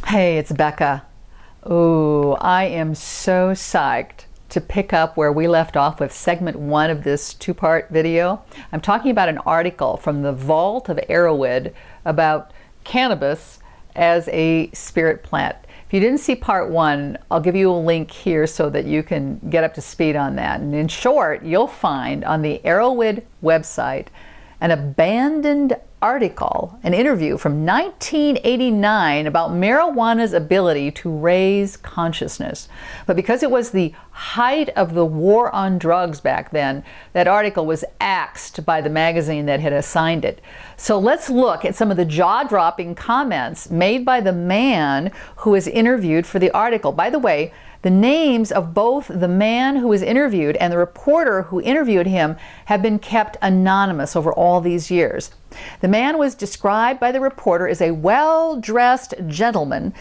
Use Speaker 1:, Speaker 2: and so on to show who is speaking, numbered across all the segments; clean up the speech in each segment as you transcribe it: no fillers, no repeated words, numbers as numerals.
Speaker 1: Hey, it's Becca. Ooh, I am so psyched to pick up where we left off with segment 1 of this 2-part video. I'm talking about an article from the Vault of Erowid about cannabis as a spirit plant. If you didn't see part 1, I'll give you a link here so that you can get up to speed on that. And in short, you'll find on the Erowid website an abandoned article, an interview from 1989 about marijuana's ability to raise consciousness. But because it was the height of the war on drugs back then, that article was axed by the magazine that had assigned it. So let's look at some of the jaw-dropping comments made by the man who was interviewed for the article. By the way, the names of both the man who was interviewed and the reporter who interviewed him have been kept anonymous over all these years. The man was described by the reporter as a well-dressed gentleman.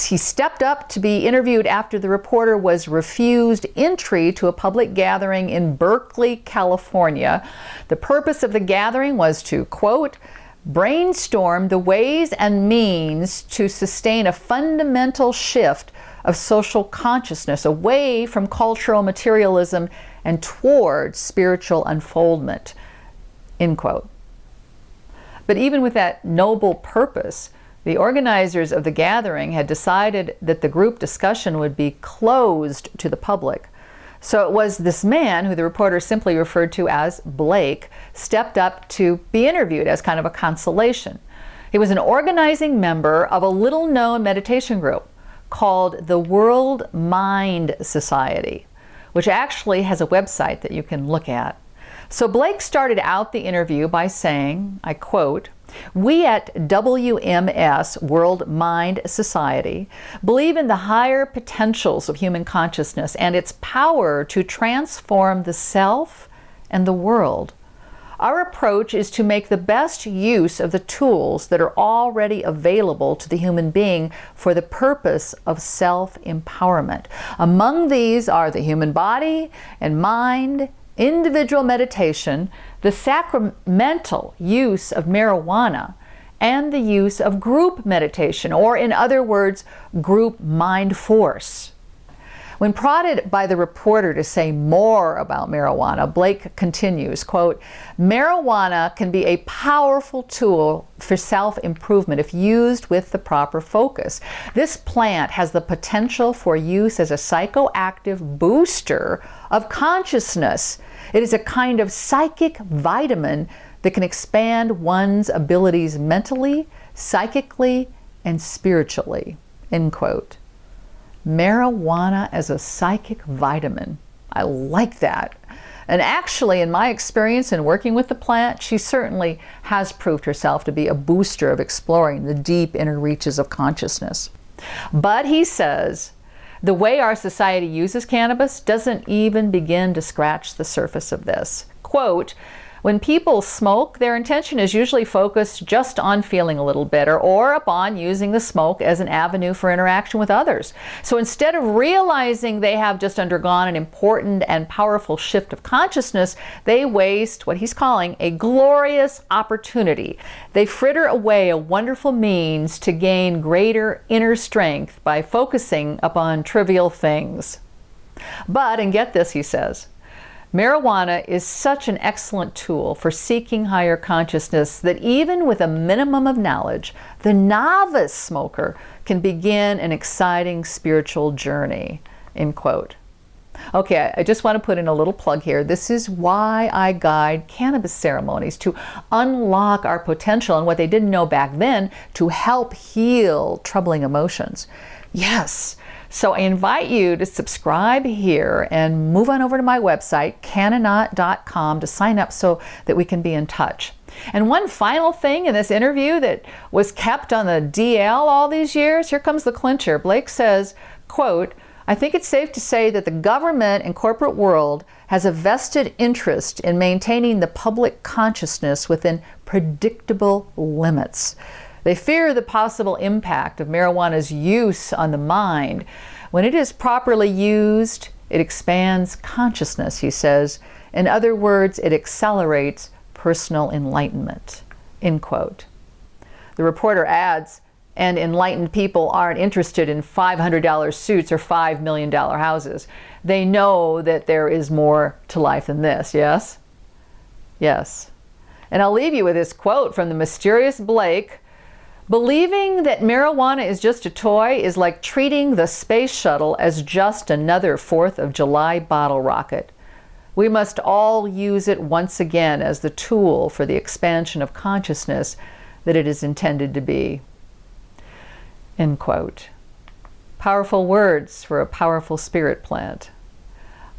Speaker 1: He stepped up to be interviewed after the reporter was refused entry to a public gathering in Berkeley, California. The purpose of the gathering was to, quote, brainstorm the ways and means to sustain a fundamental shift of social consciousness away from cultural materialism and toward spiritual unfoldment, end quote. But even with that noble purpose, the organizers of the gathering had decided that the group discussion would be closed to the public. So it was this man, who the reporter simply referred to as Blake, stepped up to be interviewed as kind of a consolation. He was an organizing member of a little-known meditation group called the World Mind Society, which actually has a website that you can look at. So Blake started out the interview by saying, I quote, "We at WMS, World Mind Society, believe in the higher potentials of human consciousness and its power to transform the self and the world. Our approach is to make the best use of the tools that are already available to the human being for the purpose of self-empowerment. Among these are the human body and mind, individual meditation, the sacramental use of marijuana, and the use of group meditation, or in other words, group mind force." When prodded by the reporter to say more about marijuana, Blake continues, quote, "Marijuana can be a powerful tool for self-improvement if used with the proper focus. This plant has the potential for use as a psychoactive booster of consciousness. It is a kind of psychic vitamin that can expand one's abilities mentally, psychically, and spiritually," end quote. Marijuana as a psychic vitamin. I like that. And actually, in my experience in working with the plant, she certainly has proved herself to be a booster of exploring the deep inner reaches of consciousness. But he says, the way our society uses cannabis doesn't even begin to scratch the surface of this. Quote, "When people smoke, their intention is usually focused just on feeling a little better or upon using the smoke as an avenue for interaction with others. So instead of realizing they have just undergone an important and powerful shift of consciousness, they waste what he's calling a glorious opportunity. They fritter away a wonderful means to gain greater inner strength by focusing upon trivial things. But, and get this, he says, marijuana is such an excellent tool for seeking higher consciousness that even with a minimum of knowledge, the novice smoker can begin an exciting spiritual journey," end quote. Okay, I just want to put in a little plug here. This is why I guide cannabis ceremonies, to unlock our potential and what they didn't know back then, to help heal troubling emotions. Yes. So I invite you to subscribe here and move on over to my website, cannanaut.com, to sign up so that we can be in touch. And one final thing in this interview that was kept on the DL all these years, here comes the clincher. Blake says, quote, "I think it's safe to say that the government and corporate world has a vested interest in maintaining the public consciousness within predictable limits. They fear the possible impact of marijuana's use on the mind. When it is properly used, it expands consciousness," he says. In other words, it accelerates personal enlightenment, end quote. The reporter adds, And enlightened people aren't interested in $500 suits or $5 million houses. They know that there is more to life than this, yes? Yes. And I'll leave you with this quote from the mysterious Blake. Believing that marijuana is just a toy is like treating the space shuttle as just another 4th of July bottle rocket. We must all use it once again as the tool for the expansion of consciousness that it is intended to be. End quote. Powerful words for a powerful spirit plant.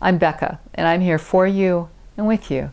Speaker 1: I'm Becca, and I'm here for you and with you.